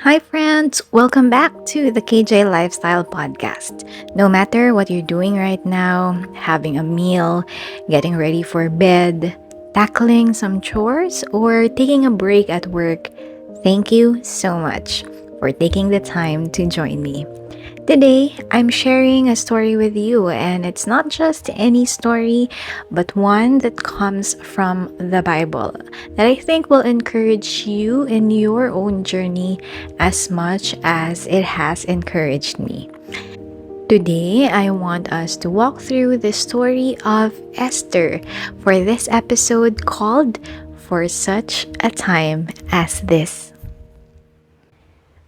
Hi, friends! Welcome back to the KJ Lifestyle Podcast. No matter what you're doing right now, having a meal, getting ready for bed, tackling some chores, or taking a break at work, thank you so much for taking the time to join me. Today, I'm sharing a story with you, and it's not just any story, but one that comes from the Bible that I think will encourage you in your own journey as much as it has encouraged me. Today, I want us to walk through the story of Esther for this episode called For Such a Time as This.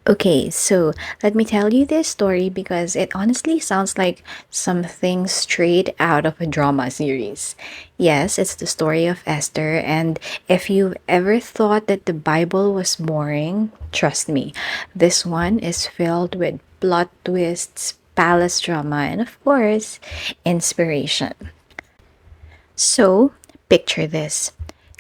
Okay, so let me tell you this story because it honestly sounds like something straight out of a drama series. Yes, it's the story of Esther, and if you've ever thought that the Bible was boring, trust me, this one is filled with plot twists, palace drama, and of course, inspiration. So, picture this.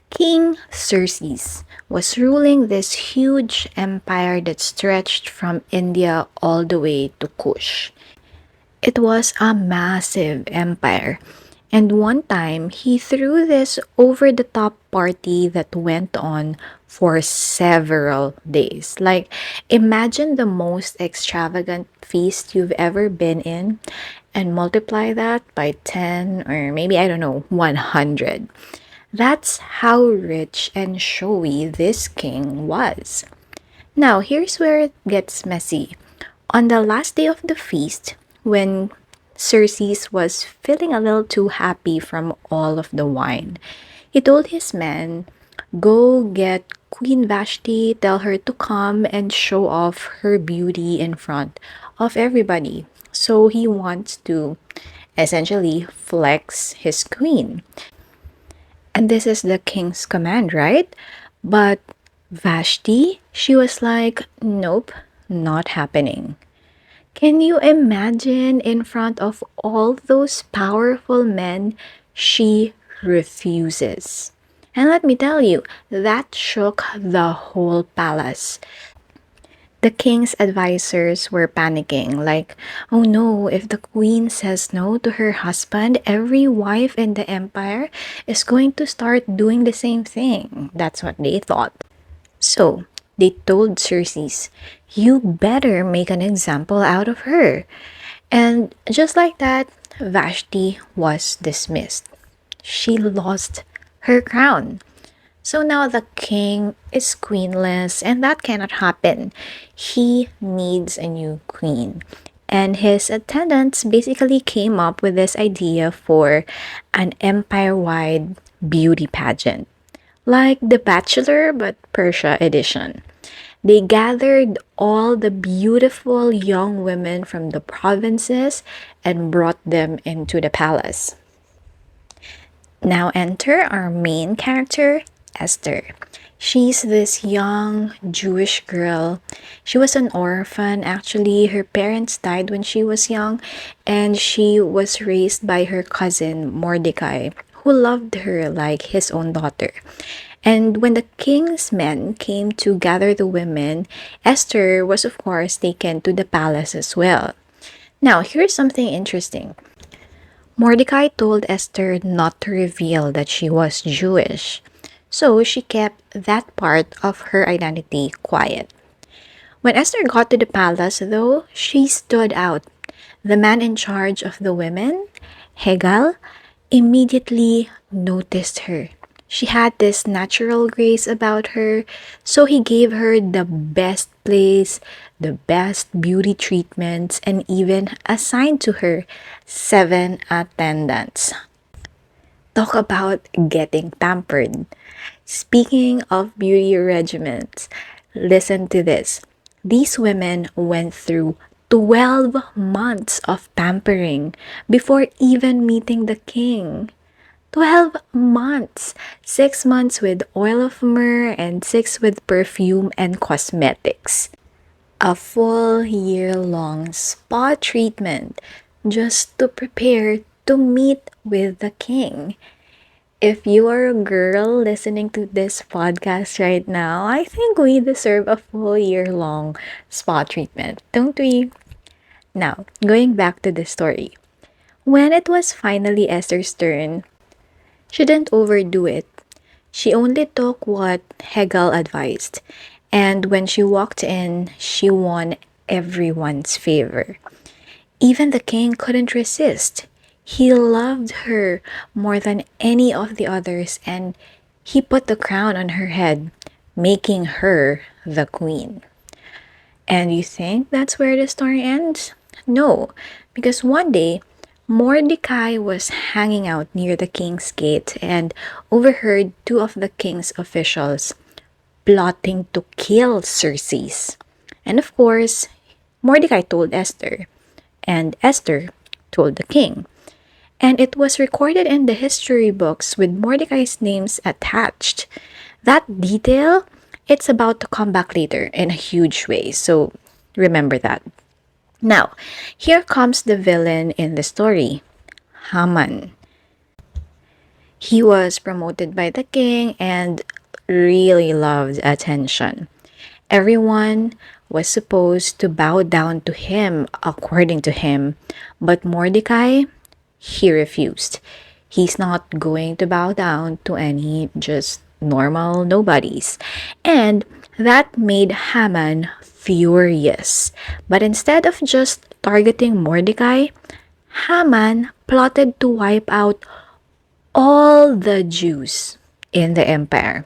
King Xerxes was ruling this huge empire that stretched from India all the way to Kush. It was a massive empire. And one time, he threw this over the top party that went on for several days. Like, imagine the most extravagant feast you've ever been in and multiply that by 10 or maybe, I don't know, 100. That's how rich and showy this king was. Now, here's where it gets messy. On the last day of the feast, when Xerxes was feeling a little too happy from all of the wine, he told his men, "Go get Queen Vashti, tell her to come and show off her beauty in front of everybody." So he wants to essentially flex his queen. And this is the king's command, right? But Vashti, she was like, nope, not happening. Can you imagine in front of all those powerful men, she refuses. And let me tell you, that shook the whole palace. The king's advisors were panicking, like, oh no, if the queen says no to her husband, every wife in the empire is going to start doing the same thing. That's what they thought. So they told Xerxes, you better make an example out of her. And just like that, Vashti was dismissed. She lost her crown. So now the king is queenless, and that cannot happen. He needs a new queen. And his attendants basically came up with this idea for an empire wide beauty pageant, like The Bachelor but Persia edition. They gathered all the beautiful young women from the provinces and brought them into the palace. Now enter our main character, Esther. She's this young Jewish girl. She was an orphan, actually. Her parents died when she was young, and she was raised by her cousin, Mordecai, who loved her like his own daughter. And when the king's men came to gather the women, Esther was, of course, taken to the palace as well. Now, here's something interesting. Mordecai told Esther not to reveal that she was Jewish, so she kept that part of her identity quiet. When Esther got to the palace, though, she stood out. The man in charge of the women, Hegal, immediately noticed her. She had this natural grace about her, so he gave her the best place, the best beauty treatments, and even assigned to her 7 attendants. Talk about getting pampered. Speaking of beauty regimens, listen to this. These women went through 12 months of pampering before even meeting the king. 12 months! 6 months with oil of myrrh and 6 with perfume and cosmetics. A full year-long spa treatment just to prepare to meet with the king. If you are a girl listening to this podcast right now, I think we deserve a full year long spa treatment, don't we? Now, going back to the story. When it was finally Esther's turn, she didn't overdo it. She only took what Hegel advised. And when she walked in, she won everyone's favor. Even the king couldn't resist. He loved her more than any of the others, and he put the crown on her head, making her the queen. And you think that's where the story ends? No, because one day Mordecai was hanging out near the king's gate and overheard two of the king's officials plotting to kill Xerxes. And of course, Mordecai told Esther, and Esther told the king. And it was recorded in the history books with Mordecai's names attached. That detail, it's about to come back later in a huge way, so remember that. Now, here comes the villain in the story, Haman. He was promoted by the king and really loved attention. Everyone was supposed to bow down to him according to him, but Mordecai, he refused. He's not going to bow down to any just normal nobodies. And that made Haman furious. But instead of just targeting Mordecai, Haman plotted to wipe out all the Jews in the empire.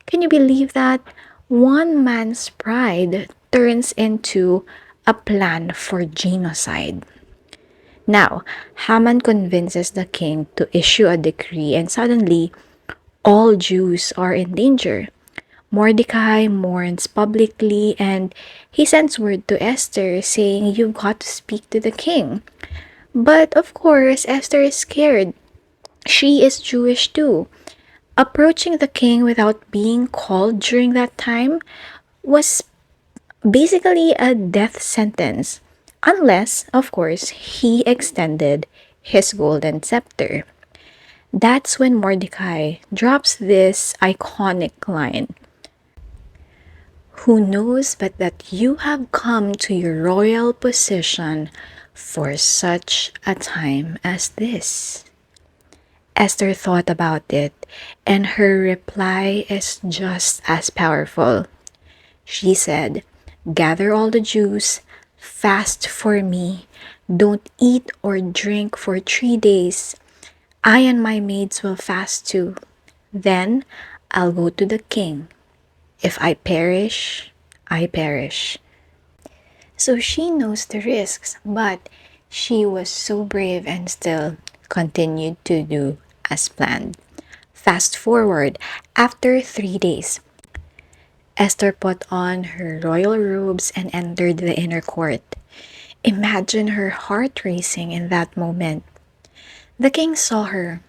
Can you believe that? One man's pride turns into a plan for genocide. Now, Haman convinces the king to issue a decree, and suddenly, all Jews are in danger. Mordecai mourns publicly, and he sends word to Esther saying, "You've got to speak to the king." But of course, Esther is scared. She is Jewish too. Approaching the king without being called during that time was basically a death sentence, unless, of course, he extended his golden scepter. That's when Mordecai drops this iconic line: "Who knows but that you have come to your royal position for such a time as this?" Esther thought about it, and her reply is just as powerful. She said, "Gather all the Jews, fast for me, don't eat or drink for 3 days. I and my maids will fast too. Then I'll go to the king. If I perish, I perish." So she knows the risks, but she was so brave and still continued to do as planned. Fast forward, after 3 days, Esther put on her royal robes and entered the inner court. Imagine her heart racing in that moment. The king saw her,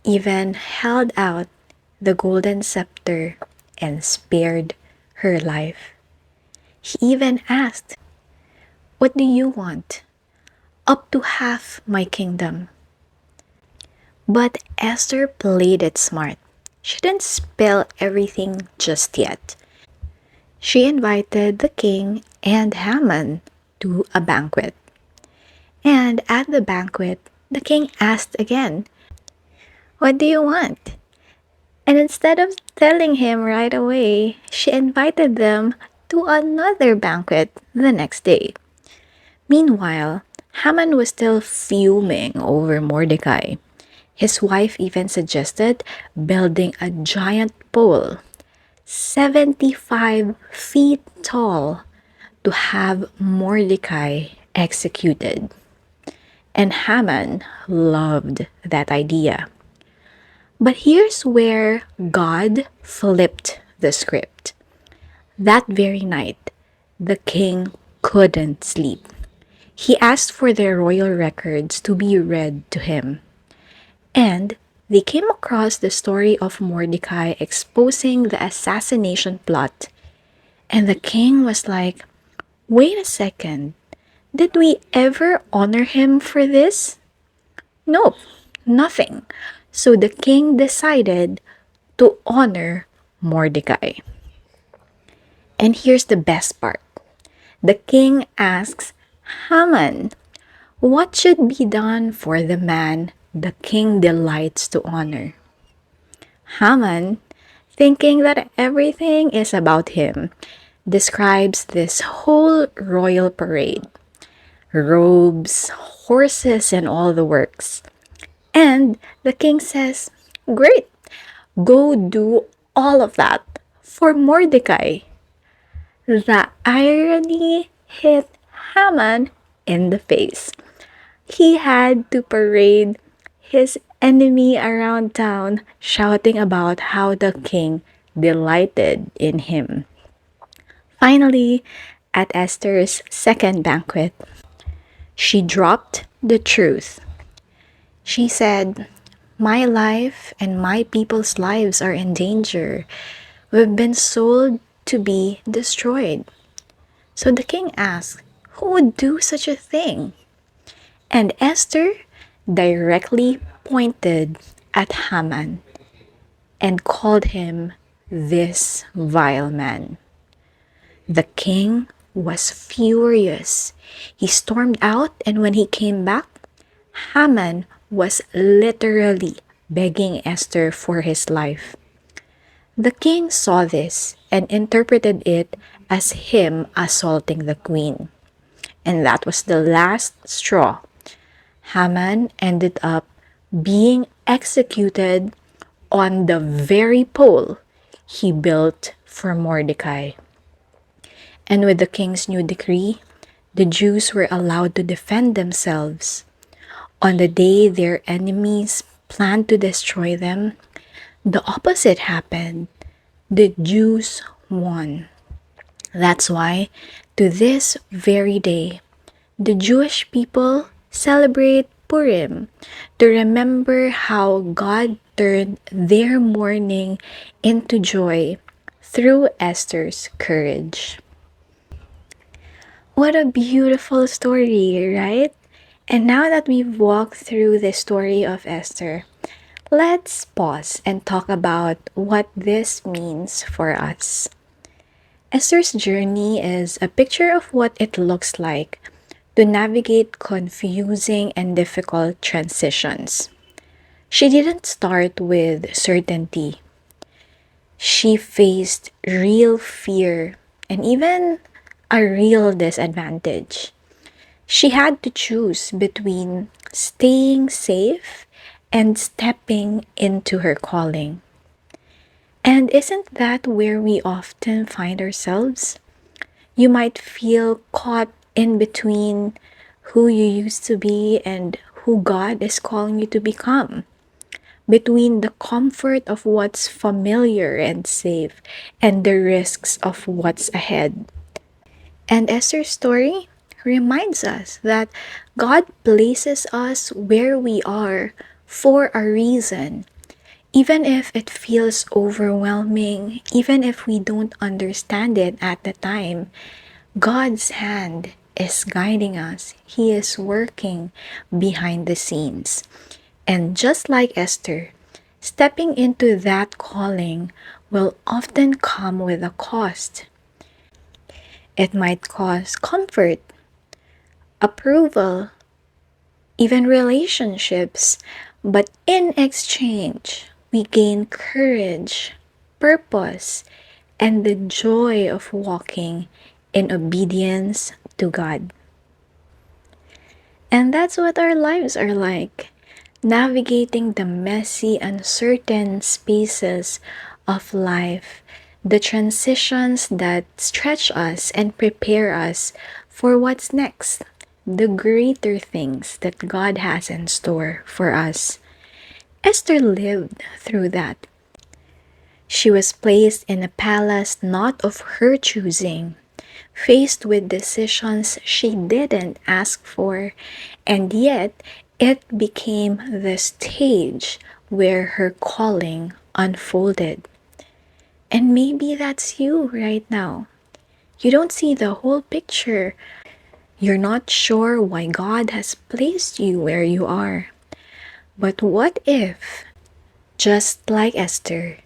even held out the golden scepter and spared her life. He even asked, "What do you want?" "Up to half my kingdom." But Esther played it smart. She didn't spill everything just yet. She invited the king and Haman to a banquet. And at the banquet, the king asked again, "What do you want?" And instead of telling him right away, she invited them to another banquet the next day. Meanwhile, Haman was still fuming over Mordecai. His wife even suggested building a giant pole, 75 feet tall, to have Mordecai executed. And Haman loved that idea. But here's where God flipped the script. That very night, the king couldn't sleep. He asked for their royal records to be read to him. And they came across the story of Mordecai exposing the assassination plot. And the king was like, "Wait a second, did we ever honor him for this?" "Nope, nothing." So the king decided to honor Mordecai. And here's the best part. The king asks Haman, what should be done for the man the king delights to honor? Haman, thinking that everything is about him, describes this whole royal parade: robes, horses, and all the works. And the king says, great, go do all of that for Mordecai. The irony hit Haman in the face. He had to parade his enemy around town, shouting about how the king delighted in him. Finally, at Esther's second banquet, she dropped the truth. She said, my life and my people's lives are in danger. We've been sold to be destroyed. So the king asked, who would do such a thing? And Esther directly pointed at Haman and called him this vile man. The king was furious. He stormed out, and when he came back, Haman was literally begging Esther for his life. The king saw this and interpreted it as him assaulting the queen. And that was the last straw. Haman ended up being executed on the very pole he built for Mordecai. And with the king's new decree, the Jews were allowed to defend themselves. On the day their enemies planned to destroy them, the opposite happened. The Jews won. That's why, to this very day, the Jewish people celebrate Purim to remember how God turned their mourning into joy through Esther's courage. What a beautiful story, right? And now that we've walked through the story of Esther, let's pause and talk about what this means for us. Esther's journey is a picture of what it looks like to navigate confusing and difficult transitions. She didn't start with certainty. She faced real fear and even a real disadvantage. She had to choose between staying safe and stepping into her calling. And isn't that where we often find ourselves? You might feel caught in between who you used to be and who God is calling you to become, between the comfort of what's familiar and safe and the risks of what's ahead. And Esther's story reminds us that God places us where we are for a reason. Even if it feels overwhelming, even if we don't understand it at the time, God's hand is guiding us. He is working behind the scenes. And just like Esther, stepping into that calling will often come with a cost. It might cost comfort, approval, even relationships, but in exchange, we gain courage, purpose, and the joy of walking in obedience to God. And that's what our lives are like, navigating the messy, uncertain spaces of life, the transitions that stretch us and prepare us for what's next, the greater things that God has in store for us. Esther lived through that. She was placed in a palace not of her choosing, faced with decisions she didn't ask for, and yet it became the stage where her calling unfolded. And maybe that's you right now. You don't see the whole picture. You're not sure why God has placed you where you are. But what if Just like Esther,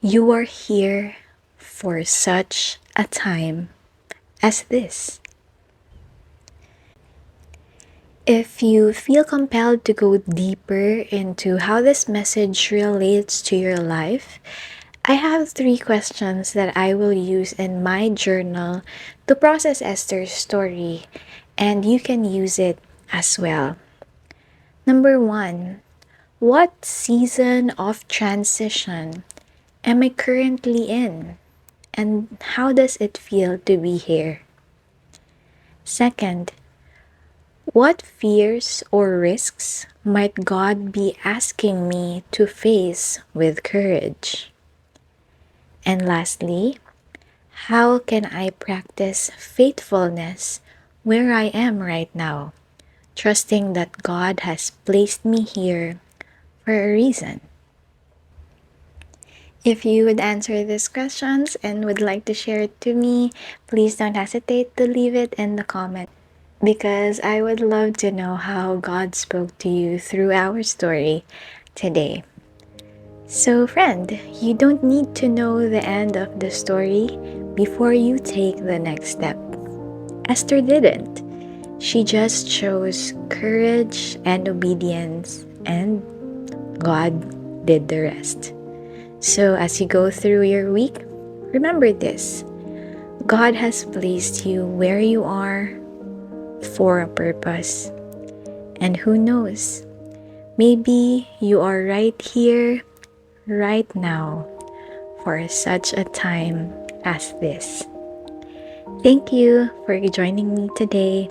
you are here for such a time as this. If you feel compelled to go deeper into how this message relates to your life, I have 3 questions that I will use in my journal to process Esther's story, and you can use it as well. Number 1, what season of transition am I currently in? And how does it feel to be here? Second, what fears or risks might God be asking me to face with courage? And lastly, how can I practice faithfulness where I am right now, trusting that God has placed me here for a reason? If you would answer these questions and would like to share it to me, please don't hesitate to leave it in the comment, because I would love to know how God spoke to you through our story today. So, friend, you don't need to know the end of the story before you take the next step. Esther didn't. She just chose courage and obedience, and God did the rest. So, as you go through your week, remember this: God has placed you where you are for a purpose. And who knows, maybe you are right here, right now, for such a time as this. Thank you for joining me today.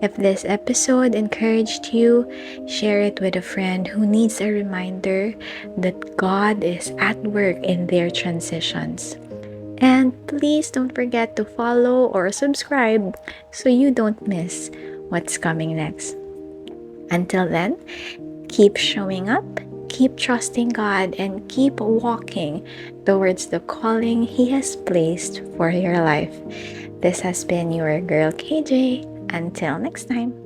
If this episode encouraged you, share it with a friend who needs a reminder that God is at work in their transitions. And please don't forget to follow or subscribe so you don't miss what's coming next. Until then, keep showing up, keep trusting God, and keep walking towards the calling He has placed for your life. This has been your girl KJ. Until next time.